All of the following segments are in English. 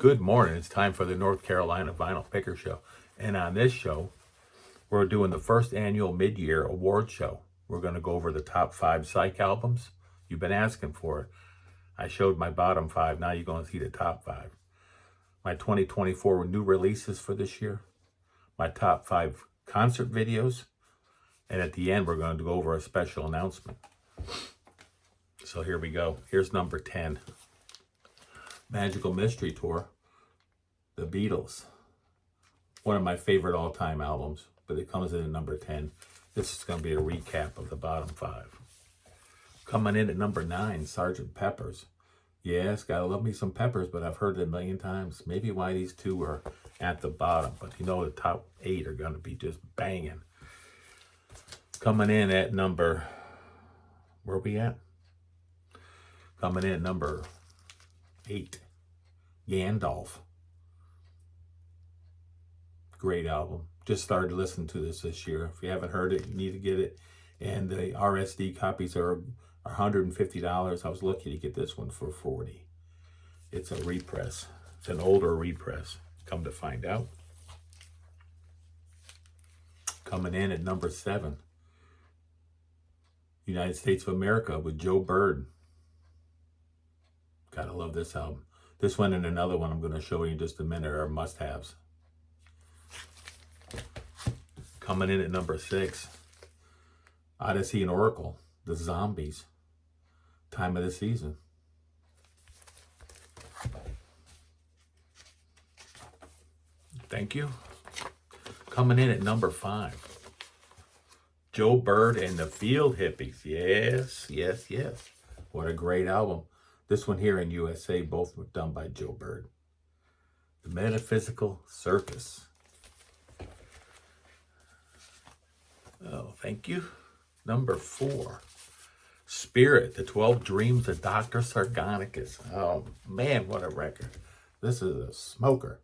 Good morning. It's time for the North Carolina Vinyl Picker Show. And on this show, we're doing the first annual mid-year award show. We're going to go over the top 5 psych albums. You've been asking for it. I showed my bottom 5. Now you're going to see the top 5. My 2024 new releases for this year. My top 5 concert videos. And at the end, we're going to go over a special announcement. So here we go. Here's number 10. Magical Mystery Tour, The Beatles. One of my favorite all-time albums, but it comes in at number 10. This is going to be a recap of the bottom 5. Coming in at number 9, Sgt. Pepper's. Yes, gotta love me some Peppers, but I've heard it a million times. Maybe why these two are at the bottom, but you know the top 8 are going to be just banging. Coming in at number, where are we at? Coming in at number 8, Gandalf. Great album. Just started listening to this year. If you haven't heard it, you need to get it. And the RSD copies are $150. I was lucky to get this one for $40. It's a repress. It's an older repress, come to find out. Coming in at number 7, United States of America with Joe Bird. Gotta love this album. This one and another one I'm going to show you in just a minute are must-haves. Coming in at number 6, Odyssey and Oracle, The Zombies, Time of the Season. Thank you. Coming in at number 5, Joe Bird and the Field Hippies. Yes, yes, yes. What a great album. This one here in USA, both were done by Joe Bird. The Metaphysical Circus. Oh, thank you. Number 4, Spirit, The 12 Dreams of Dr. Sargonicus. Oh, man, what a record. This is a smoker.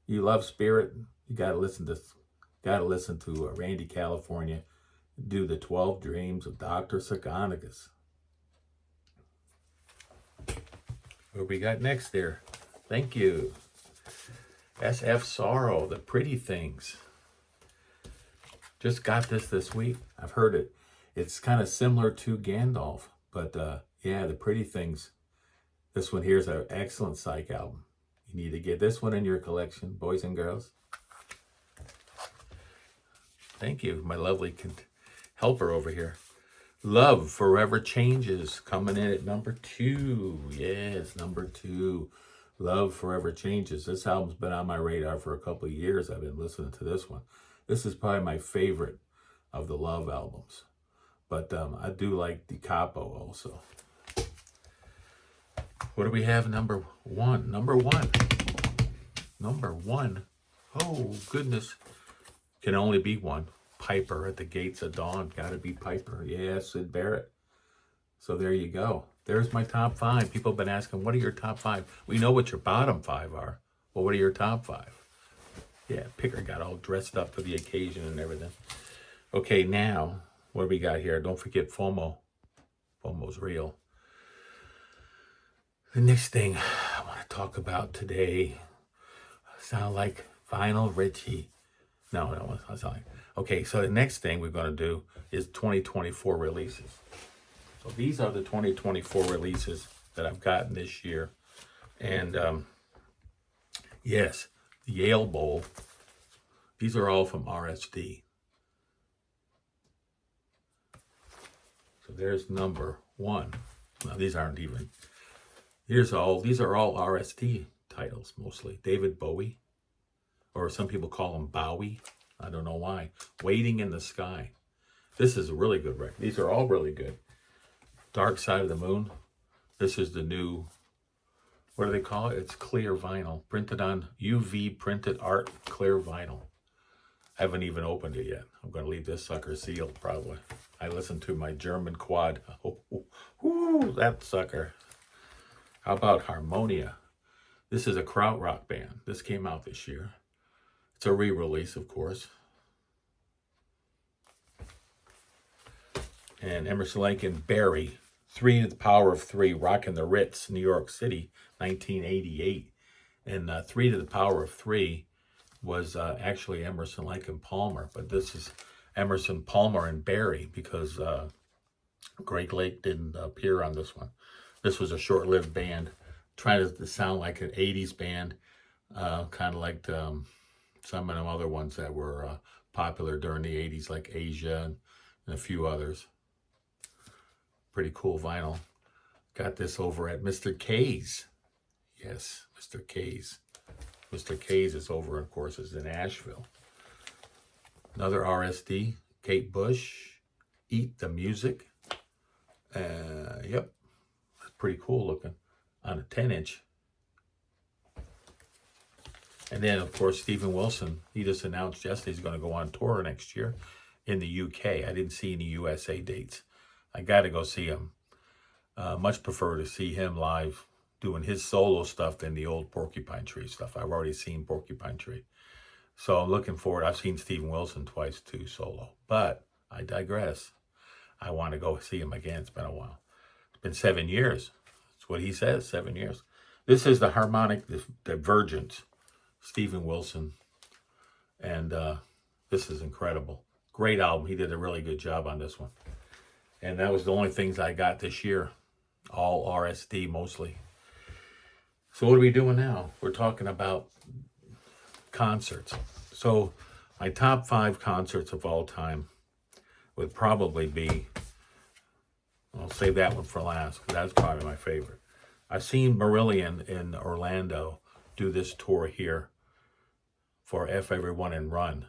You love Spirit, you got to listen to Randy California do The 12 Dreams of Dr. Sargonicus. What we got next there? Thank you. SF Sorrow, The Pretty Things. Just got this week. I've heard it. It's kind of similar to Gandalf, but yeah, The Pretty Things. This one here is an excellent psych album. You need to get this one in your collection, boys and girls. Thank you, my lovely helper over here. Love Forever Changes, coming in at number 2. Yes, number 2. Love Forever Changes. This album's been on my radar for a couple of years. I've been listening to this one. This is probably my favorite of the Love albums. But I do like the Capo also. What do we have? Number 1. Number 1. Number 1. Oh, goodness. Can only be one. Piper at the Gates of Dawn. Gotta be Piper. Yes, Syd Barrett. So there you go. There's my top 5. People have been asking, what are your top 5? We know what your bottom 5 are. Well, what are your top 5? Yeah, Picker got all dressed up for the occasion and everything. Okay, now, what do we got here? Don't forget FOMO. FOMO's real. The next thing I want to talk about today sound like Vinyl Richie. No, that's not. Okay, so the next thing we're going to do is 2024 releases. So these are the 2024 releases that I've gotten this year. And yes, the Yale Bowl. These are all from RSD. So there's number 1. Now these aren't even. These are all RSD titles mostly. David Bowie, or some people call him Bowie. I don't know why. Waiting in the Sky. This is a really good record. These are all really good. Dark Side of the Moon. This is the new, what do they call it? It's clear vinyl. Printed on UV printed art clear vinyl. I haven't even opened it yet. I'm going to leave this sucker sealed probably. I listened to my German quad. Oh, that sucker. How about Harmonia? This is a krautrock band. This came out this year. It's a re-release, of course. And Emerson, Lake and Barry, 3 to the Power of 3, Rockin' the Ritz, New York City, 1988. And 3 to the power of 3 was actually Emerson, Lake and Palmer, but this is Emerson, Palmer, and Barry, because Greg Lake didn't appear on this one. This was a short-lived band, trying to sound like an 80s band, kind of like some of them other ones that were popular during the 80s, like Asia and a few others. Pretty cool vinyl. Got this over at Mr. K's. Yes, Mr. K's. Mr. K's is over, of course, is in Asheville. Another RSD, Kate Bush, Eat the Music. Yep, that's pretty cool looking on a 10-inch. And then, of course, Steven Wilson, he just announced yesterday he's going to go on tour next year in the UK. I didn't see any USA dates. I got to go see him. Much prefer to see him live doing his solo stuff than the old Porcupine Tree stuff. I've already seen Porcupine Tree. So I'm looking forward. I've seen Steven Wilson twice too, solo. But I digress. I want to go see him again. It's been a while. It's been 7 years. That's what he says, 7 years. This is the Harmonic Divergence, Steven Wilson. And this is incredible. Great album. He did a really good job on this one. And that was the only things I got this year. All RSD mostly. So what are we doing now? We're talking about concerts. So my top 5 concerts of all time would probably be, I'll save that one for last, because that's probably my favorite. I've seen Marillion in Orlando do this tour here for F Everyone and Run.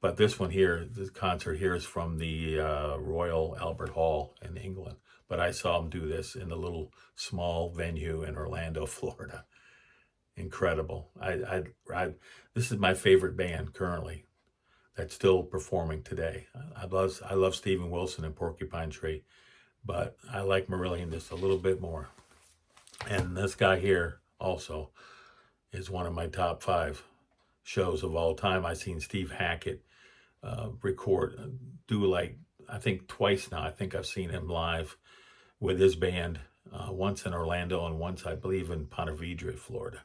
But this one here, this concert here is from the Royal Albert Hall in England. But I saw him do this in a little small venue in Orlando, Florida. Incredible. This is my favorite band currently that's still performing today. I love Steven Wilson and Porcupine Tree, but I like Marillion just a little bit more. And this guy here also is one of my top 5 shows of all time. I've seen Steve Hackett do like, I think twice now. I think I've seen him live with his band, once in Orlando and once, I believe, in Ponte Vedra, Florida.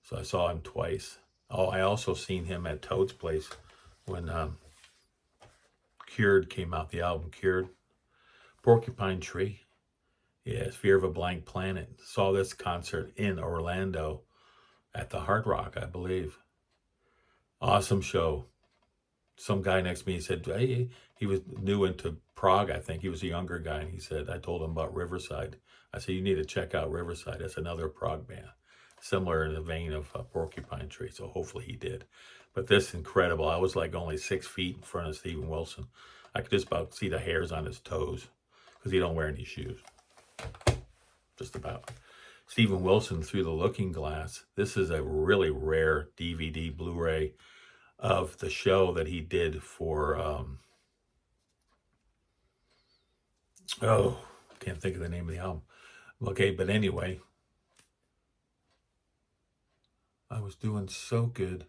So I saw him twice. Oh, I also seen him at Toad's Place when Cured came out, the album Cured. Porcupine Tree. Yes, Fear of a Blank Planet. Saw this concert in Orlando at the Hard Rock, I believe. Awesome show. Some guy next to me said, hey, he was new into prog, I think. He was a younger guy, and he said, I told him about Riverside. I said, you need to check out Riverside. That's another prog band, similar in the vein of Porcupine Tree. So hopefully he did. But this is incredible. I was like only 6 feet in front of Steven Wilson. I could just about see the hairs on his toes because he don't wear any shoes. Just about. Steven Wilson, Through the Looking Glass. This is a really rare DVD Blu-ray of the show that he did for, can't think of the name of the album. Okay, but anyway, I was doing so good.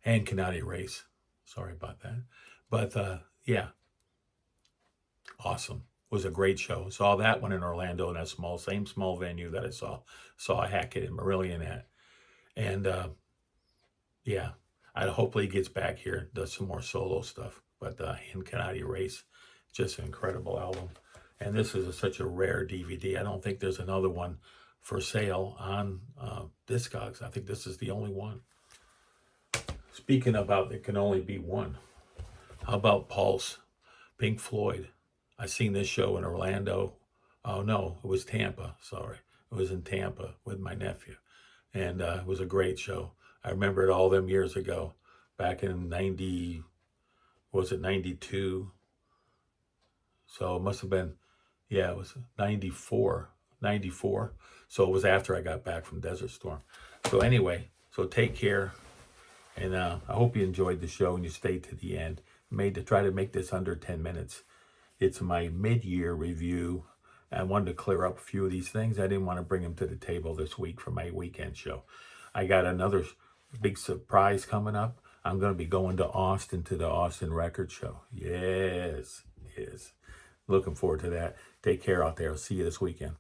And Cannot Erase. Sorry about that. But yeah, awesome. Was a great show. Saw that one in Orlando in that same small venue that I saw Hackett and Marillion at. And yeah, hopefully he gets back here, does some more solo stuff. But And Cannot Erase, just an incredible album. And this is such a rare DVD. I don't think there's another one for sale on Discogs. I think this is the only one. Speaking about it can only be one. How about Pulse, Pink Floyd? I seen this show in Orlando. Oh no, it was Tampa. Sorry, it was in Tampa with my nephew, and it was a great show. I remember it all them years ago, back in 92? So it must have been, yeah, it was 94. So it was after I got back from Desert Storm. So anyway, so take care, and I hope you enjoyed the show and you stayed to the end. Made to try to make this under 10 minutes. It's my mid-year review. I wanted to clear up a few of these things. I didn't want to bring them to the table this week for my weekend show. I got another big surprise coming up. I'm going to be going to Austin, to the Austin Record Show. Yes. Looking forward to that. Take care out there. I'll see you this weekend.